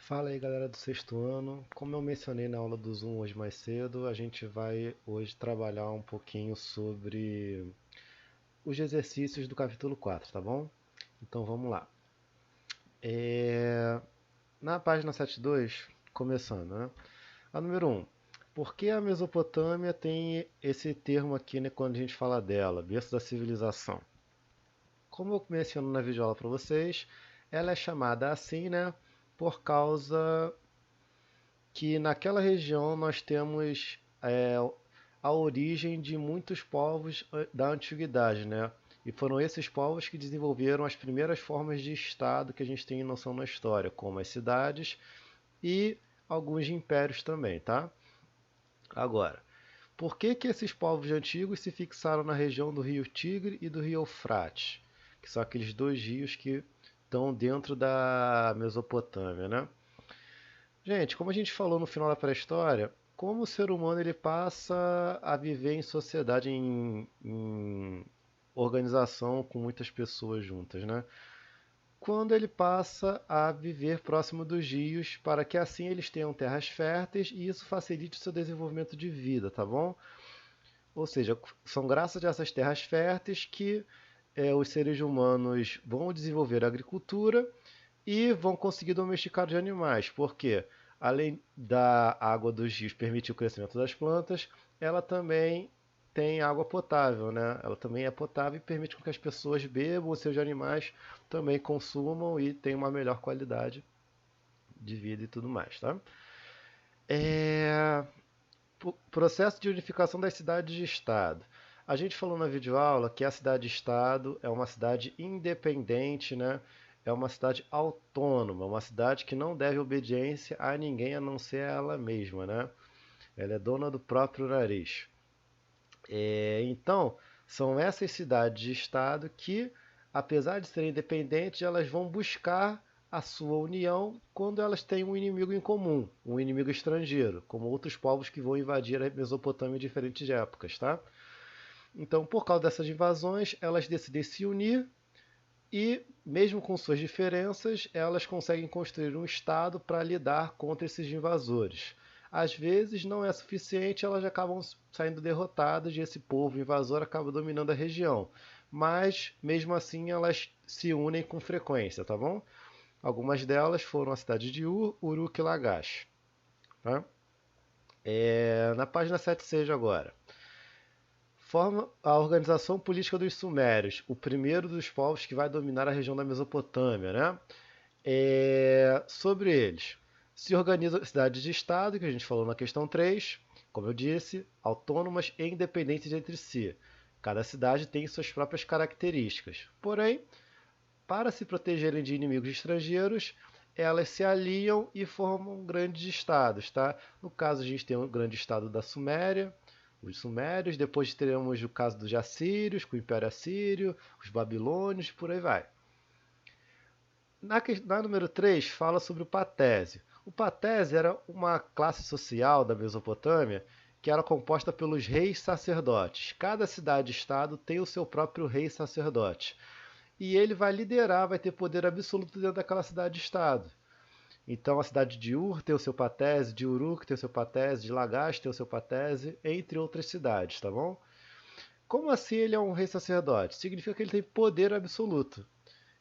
Fala aí galera do sexto ano, como eu mencionei na aula do Zoom hoje mais cedo, a gente vai hoje trabalhar um pouquinho sobre os exercícios do capítulo 4, tá bom? Então vamos lá. Na página 72, começando, né? A número 1. Por que a Mesopotâmia tem esse termo aqui, né, quando a gente fala dela, berço da civilização? Como eu menciono na videoaula para vocês, ela é chamada assim, né, por causa que naquela região nós temos a origem de muitos povos da antiguidade, né? E foram esses povos que desenvolveram as primeiras formas de Estado que a gente tem noção na história, como as cidades e alguns impérios também, tá? Agora, por que que esses povos antigos se fixaram na região do rio Tigre e do rio Eufrates, que são aqueles dois rios que estão dentro da Mesopotâmia, né? Gente, como a gente falou no final da pré-história, como o ser humano ele passa a viver em sociedade, em organização com muitas pessoas juntas, né? Quando ele passa a viver próximo dos rios, para que assim eles tenham terras férteis e isso facilite o seu desenvolvimento de vida, tá bom? Ou seja, são graças a essas terras férteis que os seres humanos vão desenvolver a agricultura e vão conseguir domesticar os animais, porque além da água dos rios permitir o crescimento das plantas, ela também tem água potável, né? Ela também é potável e permite que as pessoas bebam, os seus animais também consumam e tenham uma melhor qualidade de vida e tudo mais, tá? É... Processo de unificação das cidades de estado. A gente falou na videoaula que a cidade-estado é uma cidade independente, né? É uma cidade autônoma, uma cidade que não deve obediência a ninguém a não ser a ela mesma, né? Ela é dona do próprio nariz. Então, são essas cidades de estado que, apesar de serem independentes, elas vão buscar a sua união quando elas têm um inimigo em comum, um inimigo estrangeiro, como outros povos que vão invadir a Mesopotâmia em diferentes épocas, tá? Então, por causa dessas invasões, elas decidem se unir e, mesmo com suas diferenças, elas conseguem construir um Estado para lidar contra esses invasores. Às vezes não é suficiente, elas acabam saindo derrotadas e esse povo invasor acaba dominando a região. Mas, mesmo assim, elas se unem com frequência, tá bom? Algumas delas foram a cidade de Ur, Uruk e Lagash. Tá? Na página 76 agora. Forma a organização política dos Sumérios, o primeiro dos povos que vai dominar a região da Mesopotâmia, né? Sobre eles, se organizam cidades de estado, que a gente falou na questão 3, como eu disse, autônomas e independentes entre si. Cada cidade tem suas próprias características. Porém, para se protegerem de inimigos estrangeiros, elas se aliam e formam grandes estados, tá? No caso, a gente tem o grande estado da Suméria, os sumérios, depois teremos o caso dos assírios, com o Império Assírio, os babilônios, por aí vai. Na número 3 fala sobre o patésio. O patésio era uma classe social da Mesopotâmia que era composta pelos reis sacerdotes. Cada cidade-estado tem o seu próprio rei sacerdote. E ele vai liderar, vai ter poder absoluto dentro daquela cidade-estado. Então a cidade de Ur tem o seu patese, de Uruk tem o seu patese, de Lagash tem o seu patese, entre outras cidades, tá bom? Como assim ele é um rei sacerdote? Significa que ele tem poder absoluto.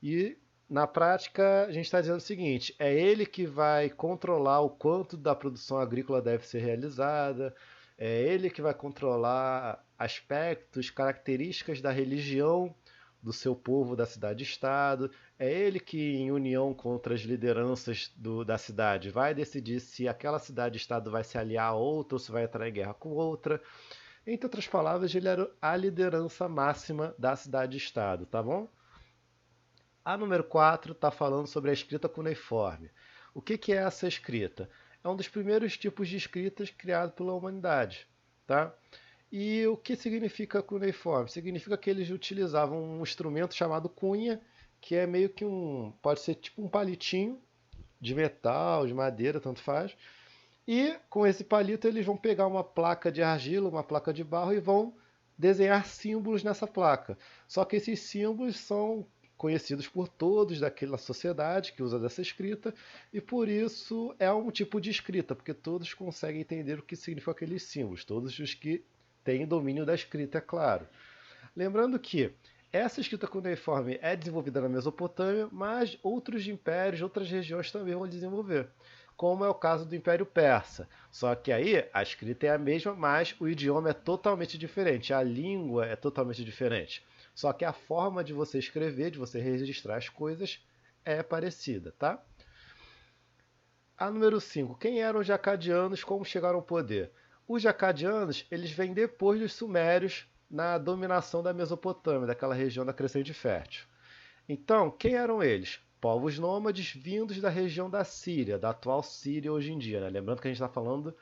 E na prática a gente está dizendo o seguinte: é ele que vai controlar o quanto da produção agrícola deve ser realizada, é ele que vai controlar aspectos, características da religião do seu povo, da cidade-estado. É ele que, em união contra as lideranças da cidade, vai decidir se aquela cidade-estado vai se aliar a outra ou se vai entrar em guerra com outra. Entre outras palavras, ele era a liderança máxima da cidade-estado, tá bom? A número 4 está falando sobre a escrita cuneiforme. O que é essa escrita? É um dos primeiros tipos de escritas criado pela humanidade, tá? E o que significa cuneiforme? Significa que eles utilizavam um instrumento chamado cunha, que é meio que pode ser tipo um palitinho de metal, de madeira, tanto faz. E com esse palito eles vão pegar uma placa de argila, uma placa de barro e vão desenhar símbolos nessa placa. Só que esses símbolos são conhecidos por todos daquela sociedade que usa dessa escrita, e por isso é um tipo de escrita, porque todos conseguem entender o que significam aqueles símbolos, todos os que têm domínio da escrita, é claro. Lembrando que essa escrita cuneiforme é desenvolvida na Mesopotâmia, mas outros impérios, outras regiões também vão desenvolver, como é o caso do Império Persa. Só que aí a escrita é a mesma, mas o idioma é totalmente diferente, a língua é totalmente diferente. Só que a forma de você escrever, de você registrar as coisas, é parecida, tá? A número 5. Quem eram os jacadianos? Como chegaram ao poder? Os jacadianos, eles vêm depois dos sumérios na dominação da Mesopotâmia, daquela região da Crescente Fértil. Então, quem eram eles? Povos nômades vindos da região da Síria, da atual Síria hoje em dia, né? Lembrando que a gente está falando,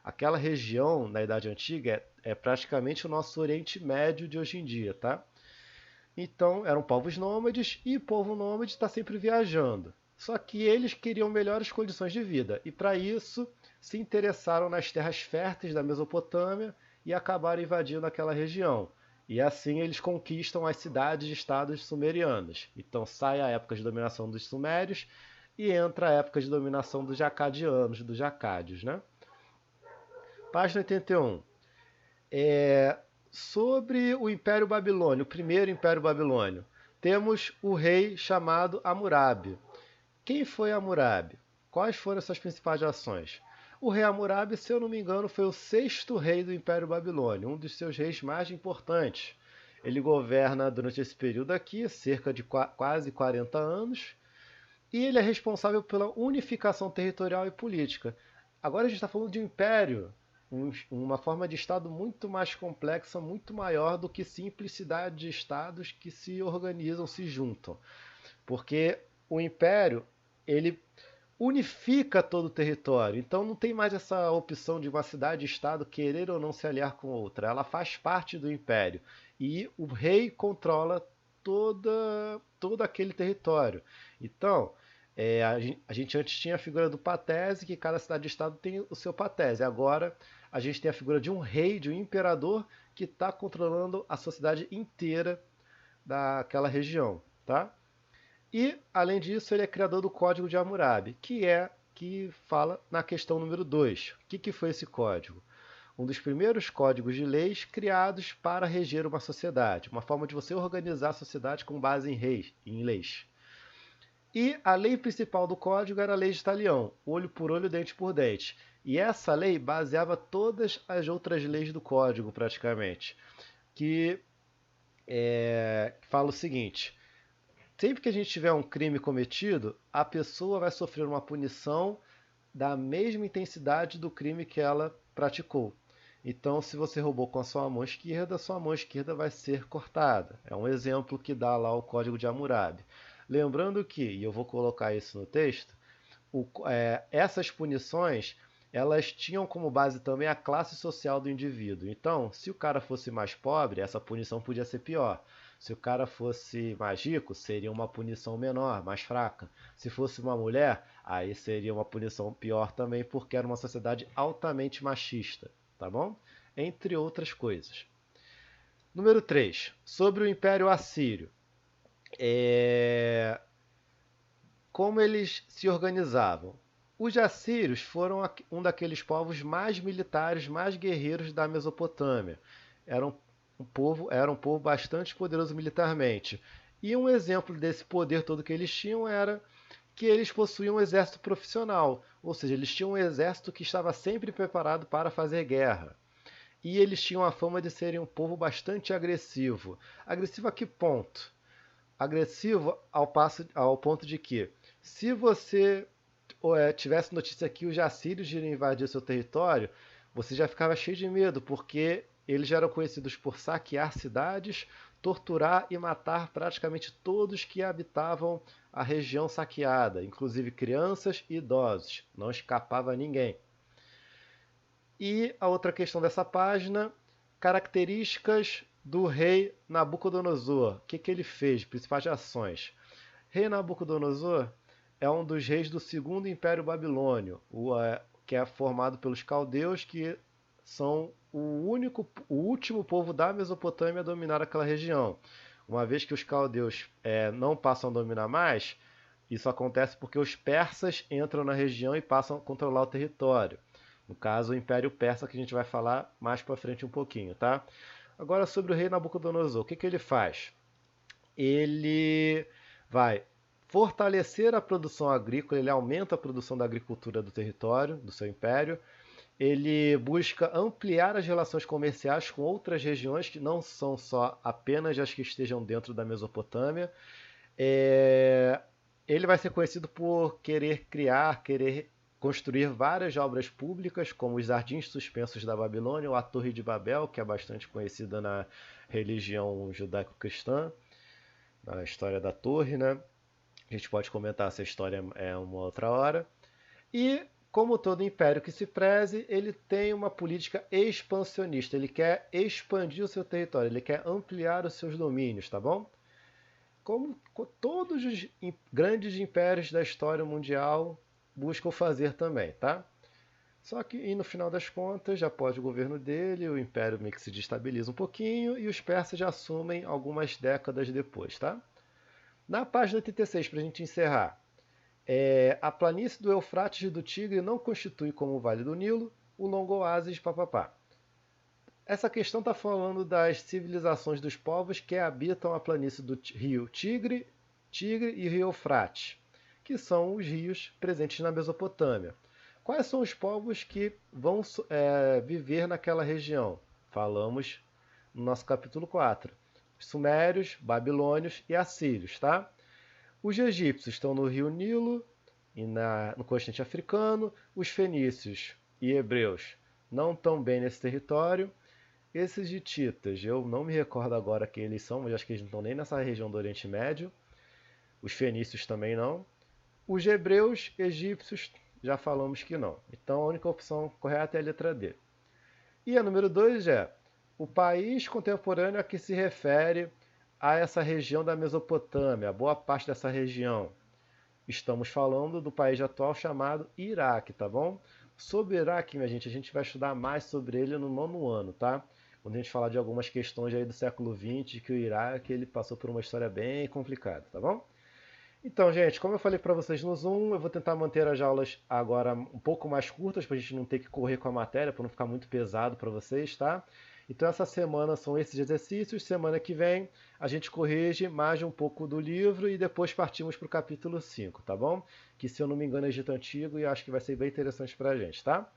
aquela região na Idade Antiga é praticamente o nosso Oriente Médio de hoje em dia, tá? Então, eram povos nômades e o povo nômade está sempre viajando. Só que eles queriam melhores condições de vida e, para isso, se interessaram nas terras férteis da Mesopotâmia e acabaram invadindo aquela região. E assim eles conquistam as cidades e estados sumerianos. Então sai a época de dominação dos sumérios e entra a época de dominação dos jacadianos, dos jacádios, né? Página 81. Sobre o Império Babilônio, o primeiro Império Babilônio, temos o rei chamado Hammurabi. Quem foi Hammurabi? Quais foram as suas principais ações? O rei Hammurabi, se eu não me engano, foi o sexto rei do Império Babilônio, um dos seus reis mais importantes. Ele governa durante esse período aqui, cerca de quase 40 anos, e ele é responsável pela unificação territorial e política. Agora a gente está falando de um império, uma forma de Estado muito mais complexa, muito maior do que simplicidade de Estados que se organizam, se juntam. Porque o império, ele unifica todo o território. Então não tem mais essa opção de uma cidade-estado querer ou não se aliar com outra. Ela faz parte do império. E o rei controla todo aquele território. Então, a gente antes tinha a figura do patese, que cada cidade-estado tem o seu patese. Agora a gente tem a figura de um rei, de um imperador, que está controlando a sociedade inteira daquela região. Tá? E, além disso, ele é criador do Código de Hammurabi, que fala na questão número 2. O que foi esse código? Um dos primeiros códigos de leis criados para reger uma sociedade, uma forma de você organizar a sociedade com base em leis. E a lei principal do código era a lei de Talião, olho por olho, dente por dente. E essa lei baseava todas as outras leis do código, praticamente, que fala o seguinte: sempre que a gente tiver um crime cometido, a pessoa vai sofrer uma punição da mesma intensidade do crime que ela praticou. Então, se você roubou com a sua mão esquerda vai ser cortada. É um exemplo que dá lá o Código de Hammurabi. Lembrando que, e eu vou colocar isso no texto, essas punições elas tinham como base também a classe social do indivíduo. Então, se o cara fosse mais pobre, essa punição podia ser pior. Se o cara fosse mais rico, seria uma punição menor, mais fraca. Se fosse uma mulher, aí seria uma punição pior também, porque era uma sociedade altamente machista, tá bom? Entre outras coisas. Número 3. Sobre o Império Assírio. Como eles se organizavam? Os assírios foram um daqueles povos mais militares, mais guerreiros da Mesopotâmia. Era um povo bastante poderoso militarmente. E um exemplo desse poder todo que eles tinham era que eles possuíam um exército profissional, ou seja, eles tinham um exército que estava sempre preparado para fazer guerra. E eles tinham a fama de serem um povo bastante agressivo. Agressivo a que ponto? Agressivo ao ponto de que, se você tivesse notícia que os assírios iriam invadir o seu território, você já ficava cheio de medo, porque eles já eram conhecidos por saquear cidades, torturar e matar praticamente todos que habitavam a região saqueada, inclusive crianças e idosos. Não escapava ninguém. E a outra questão dessa página, características do rei Nabucodonosor. O que ele fez? Principais ações. Rei Nabucodonosor é um dos reis do segundo Império Babilônio, que é formado pelos caldeus, que são o último povo da Mesopotâmia a dominar aquela região. Uma vez que os caldeus não passam a dominar mais, isso acontece porque os persas entram na região e passam a controlar o território. No caso, o Império Persa, que a gente vai falar mais para frente um pouquinho, tá? Agora, sobre o rei Nabucodonosor, o que ele faz? Ele vai fortalecer a produção agrícola, ele aumenta a produção da agricultura do território, do seu império. Ele busca ampliar as relações comerciais com outras regiões que não são só apenas as que estejam dentro da Mesopotâmia. Ele vai ser conhecido por querer construir várias obras públicas, como os Jardins Suspensos da Babilônia ou a Torre de Babel, que é bastante conhecida na religião judaico-cristã, na história da torre, né? A gente pode comentar essa história uma outra hora. E, como todo império que se preze, ele tem uma política expansionista. Ele quer expandir o seu território, ele quer ampliar os seus domínios, tá bom? Como todos os grandes impérios da história mundial buscam fazer também, tá? Só que, e no final das contas, após o governo dele, o império meio que se destabiliza um pouquinho e os persas já assumem algumas décadas depois, tá? Na página 86, para a gente encerrar, a planície do Eufrates e do Tigre não constitui como o Vale do Nilo o longo oásis papapá. Essa questão está falando das civilizações dos povos que habitam a planície do rio Tigre e rio Eufrates, que são os rios presentes na Mesopotâmia. Quais são os povos que vão viver naquela região? Falamos no nosso capítulo 4. Sumérios, babilônios e assírios, tá? Os egípcios estão no rio Nilo e no continente africano. Os fenícios e hebreus não estão bem nesse território. Esses hititas, eu não me recordo agora quem eles são, mas acho que eles não estão nem nessa região do Oriente Médio. Os fenícios também não. Os hebreus, egípcios, já falamos que não. Então a única opção correta é a letra D. E a número 2 é o país contemporâneo a que se refere a essa região da Mesopotâmia, a boa parte dessa região. Estamos falando do país atual chamado Iraque, tá bom? Sobre o Iraque, minha gente, a gente vai estudar mais sobre ele no 9º ano, tá? Quando a gente falar de algumas questões aí do século XX, que o Iraque ele passou por uma história bem complicada, tá bom? Então, gente, como eu falei para vocês no Zoom, eu vou tentar manter as aulas agora um pouco mais curtas, para a gente não ter que correr com a matéria, para não ficar muito pesado para vocês, tá? Então, essa semana são esses exercícios. Semana que vem a gente corrige mais um pouco do livro e depois partimos para o capítulo 5, tá bom? Que, se eu não me engano, é Egito Antigo e acho que vai ser bem interessante para a gente, tá?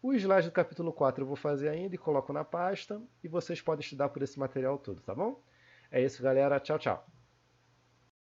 O slide do capítulo 4 eu vou fazer ainda e coloco na pasta e vocês podem estudar por esse material todo, tá bom? É isso, galera. Tchau, tchau.